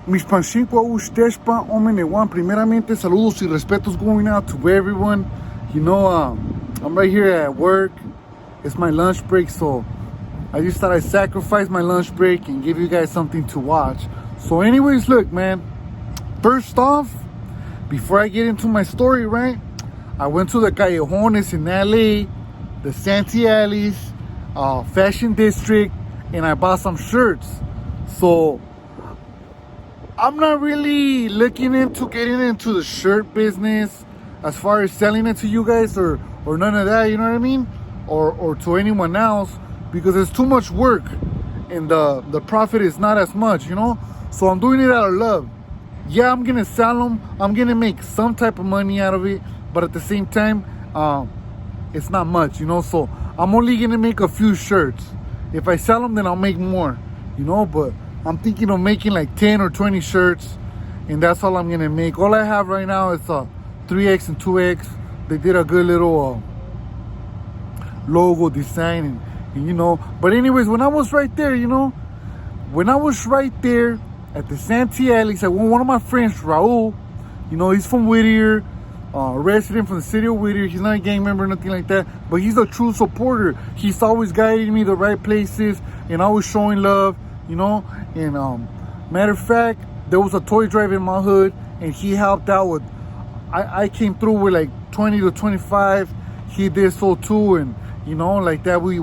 Mis pancinco usteshpa omenewan. Primeramente, saludos y respetos going out to everyone. You know, I'm right here at work. It's my lunch break, so I just thought I'd sacrifice my lunch break and give you guys something to watch. So anyways, look, man. First off, before I get into my story, right? I went to the callejones in LA, the Santee Alleys, Fashion District, and I bought some shirts. So I'm not really looking into getting into the shirt business as far as selling it to you guys or none of that, you know what I mean? Or to anyone else, because it's too much work and the profit is not as much, you know? So I'm doing it out of love. Yeah, I'm gonna sell them. I'm gonna make some type of money out of it, but at the same time, it's not much, you know? So I'm only gonna make a few shirts. If I sell them, then I'll make more, you know? But I'm thinking of making like 10 or 20 shirts, and that's all I'm gonna make. All I have right now is 3X and 2X. They did a good little logo design, and you know. But anyways, when I was right there, you know, when I was right there at the Santee Alleys, one of my friends, Raul, you know, he's from Whittier, resident from the city of Whittier. He's not a gang member or nothing like that, but he's a true supporter. He's always guiding me the right places and always showing love, you know. And matter of fact, there was a toy drive in my hood, and he helped out with, I came through with like 20 to 25. He did so too, and you know, like that, we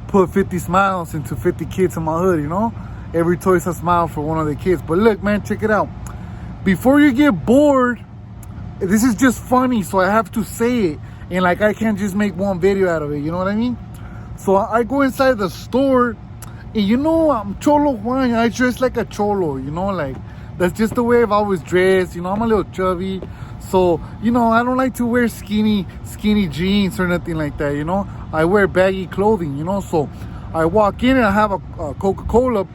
put 50 smiles into 50 kids in my hood, you know. Every toy's a smile for one of the kids. But look, man, check it out. Before you get bored, this is just funny, so I have to say it. And like, I can't just make one video out of it, you know what I mean? So I go inside the store, and you know, I'm Cholo Juan. I dress like a cholo, you know, like that's just the way I've always dressed. You know, I'm a little chubby, so you know, I don't like to wear skinny jeans or nothing like that. You know, I wear baggy clothing. You know, so I walk in and I have a Coca-Cola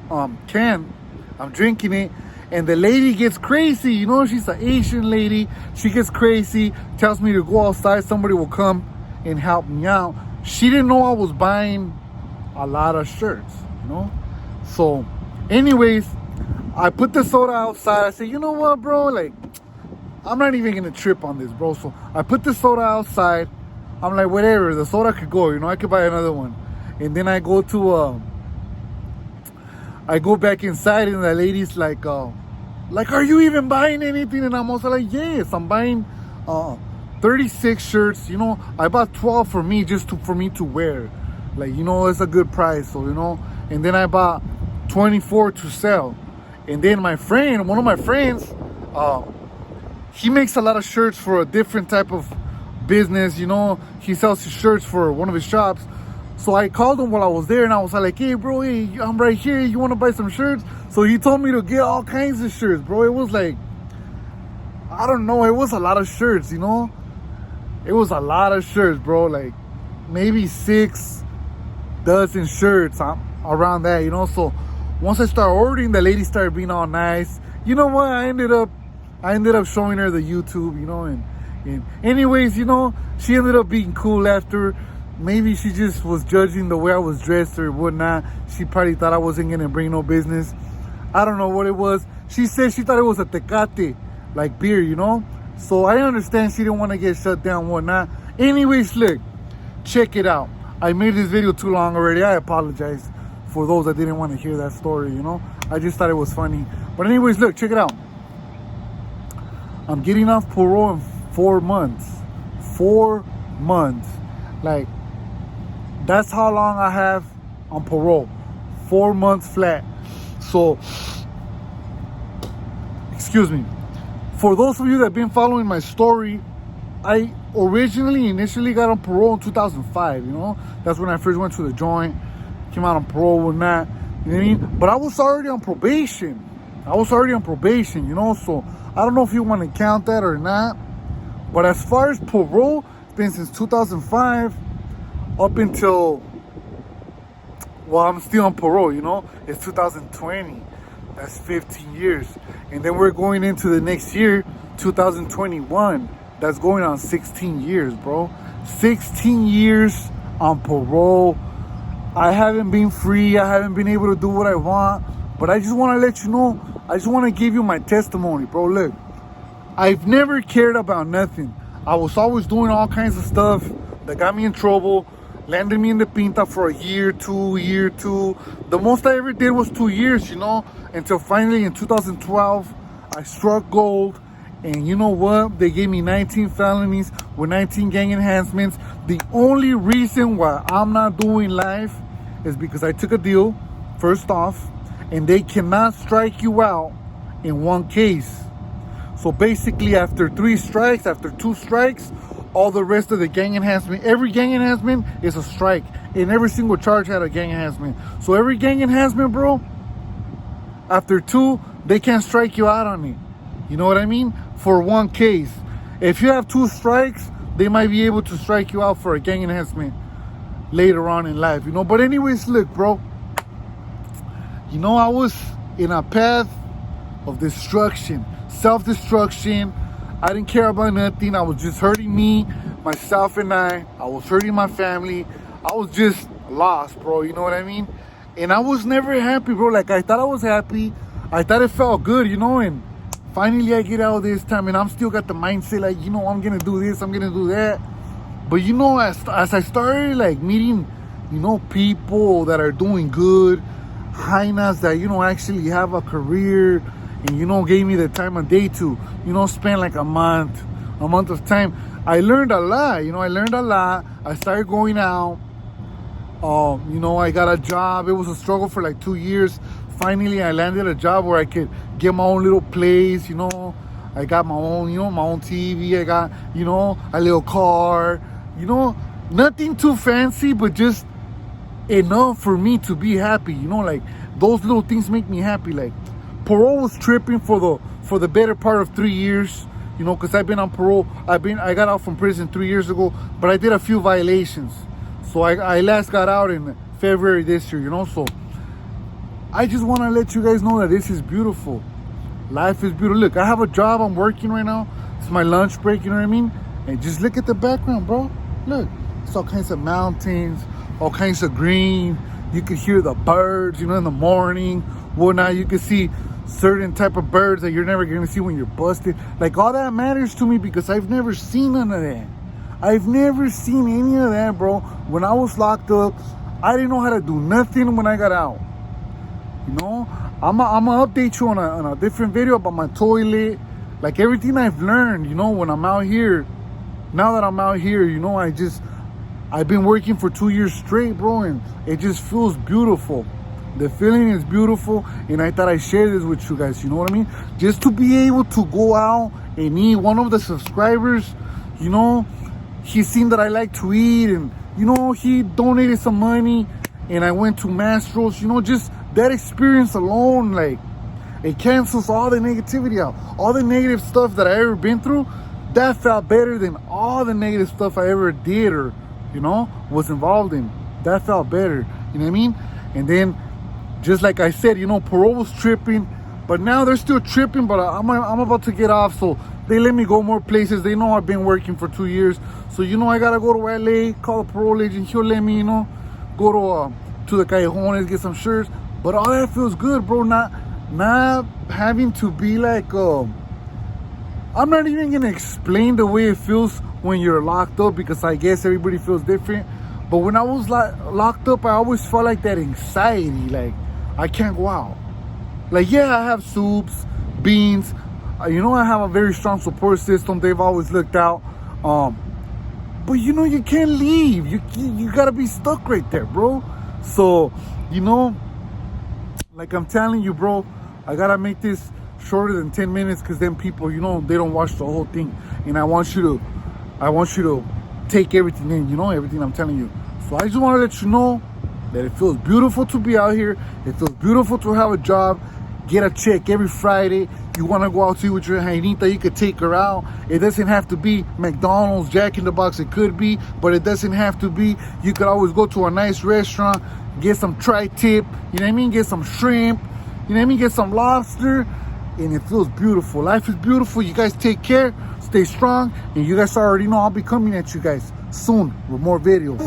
can. I'm drinking it, and the lady gets crazy. You know, she's an Asian lady. She gets crazy, tells me to go outside. Somebody will come and help me out. She didn't know I was buying a lot of shirts. You know, so anyways, I put the soda outside. I said, you know what, bro, like, I'm not even gonna trip on this, bro. So I put the soda outside. I'm like, whatever, the soda could go, you know, I could buy another one. And then I go back inside, and the lady's like, are you even buying anything? And I'm also like, yes, I'm buying 36 shirts. You know, I bought 12 for me, for me to wear. Like, you know, it's a good price, so, you know. And then I bought 24 to sell. And then my friend, one of my friends, he makes a lot of shirts for a different type of business, you know. He sells his shirts for one of his shops. So I called him while I was there, and I was like, hey, bro, hey, I'm right here. You want to buy some shirts? So he told me to get all kinds of shirts, bro. It was like, I don't know, it was a lot of shirts, you know. It was a lot of shirts, bro. Like maybe 6 dozen shirts around that, you know. So once I started ordering, the lady started being all nice. You know what? I ended up showing her the YouTube, you know, and anyways, you know, she ended up being cool after. Maybe she just was judging the way I was dressed or whatnot. She probably thought I wasn't gonna bring no business. I don't know what it was. She said she thought it was a Tecate, like beer, you know. So I understand she didn't want to get shut down, whatnot. Anyways, look, check it out. I made this video too long already. I apologize for those that didn't want to hear that story, you know. I just thought it was funny. But anyways, look, check it out. I'm getting off parole in 4 months. 4 months. Like, that's how long I have on parole. 4 months flat. So, excuse me. For those of you that have been following my story, I initially got on parole in 2005, you know. That's when I first went to the joint. Came out on parole and that. You know what I mean? But I was already on probation. You know. So, I don't know if you want to count that or not. But as far as parole, it's been since 2005 up until, well, I'm still on parole, you know. It's 2020. That's 15 years. And then we're going into the next year, 2021. That's going on 16 years, bro. 16 years on parole. I haven't been free. I haven't been able to do what I want. But I just want to let you know, I just want to give you my testimony, bro. Look, I've never cared about nothing. I was always doing all kinds of stuff that got me in trouble, landed me in the pinta for a year, two. The most I ever did was 2 years, until finally in 2012, I struck gold. And you know what? They gave me 19 felonies with 19 gang enhancements. The only reason why I'm not doing life is because I took a deal, first off, and they cannot strike you out in one case. So basically, after 3 strikes, after 2 strikes, all the rest of the gang enhancement, every gang enhancement is a strike. And every single charge had a gang enhancement. So every gang enhancement, bro, after 2, they can't strike you out on it. You know what I mean? For one case. If you have 2 strikes, they might be able to strike you out for a gang enhancement later on in life, But anyways, look, bro. I was in a path of destruction, self-destruction. I didn't care about nothing. I was just hurting me, myself, and I was hurting my family. I was just lost, bro. You know what I mean? And I was never happy, bro. Like, I thought I was happy. I thought it felt good, and finally I get out this time, and I'm still got the mindset, like, I'm going to do this, I'm going to do that. But, as I started, like, meeting, people that are doing good, hyenas that, actually have a career, and, gave me the time of day to, spend like a month of time. I learned a lot, I started going out. I got a job. It was a struggle for like 2 years. Finally, I landed a job where I could get my own little place, I got my own, my own TV. I got, a little car, nothing too fancy, but just enough for me to be happy, like those little things make me happy. Like, parole was tripping for the better part of 3 years, because I've been on parole. I got out from prison 3 years ago, but I did a few violations. So I last got out in February this year, so I just want to let you guys know that this is beautiful. Life is beautiful. Look, I have a job. I'm working right now. It's my lunch break, you know what I mean? And just look at the background, bro. Look, it's all kinds of mountains, all kinds of green. You can hear the birds, in the morning. Whatnot, you can see certain type of birds that you're never going to see when you're busted. Like, all that matters to me because I've never seen none of that. I've never seen any of that, bro. When I was locked up, I didn't know how to do nothing when I got out. I'm gonna update you on a different video about my toilet, like everything I've learned, when I'm out here. Now that I'm out here, I've been working for 2 years straight, bro, and it just feels beautiful. The feeling is beautiful, and I thought I'd share this with you guys, you know what I mean? Just to be able to go out and eat. One of the subscribers, he seen that I like to eat, and, he donated some money, and I went to Mastro's, just that experience alone, like, it cancels all the negativity out. All the negative stuff that I ever been through, that felt better than all the negative stuff I ever did or, was involved in. That felt better, you know what I mean? And then, just like I said, parole was tripping, but now they're still tripping, but I'm about to get off, so they let me go more places. They know I've been working for 2 years, so, I gotta go to LA, call a parole agent. He'll let me, go to the Callejones, get some shirts. But all that feels good, bro. Not having to be like, I'm not even gonna explain the way it feels when you're locked up, because I guess everybody feels different. But when I was locked up, I always felt like that anxiety, like I can't go out. Like, yeah, I have soups, beans, I have a very strong support system. They've always looked out. But you can't leave. You gotta be stuck right there, bro. So, like I'm telling you, bro, I gotta make this shorter than 10 minutes, because then people, they don't watch the whole thing. And I want you to take everything in, everything I'm telling you. So I just want to let you know that it feels beautiful to be out here. It feels beautiful to have a job, get a check every Friday. You want to go out to eat with your Jainita, you could take her out. It doesn't have to be McDonald's, Jack in the Box. It could be, but it doesn't have to be. You could always go to a nice restaurant, get some tri-tip, get some shrimp, get some lobster, and it feels beautiful. Life is beautiful. You guys take care, stay strong, and you guys already know I'll be coming at you guys soon with more videos.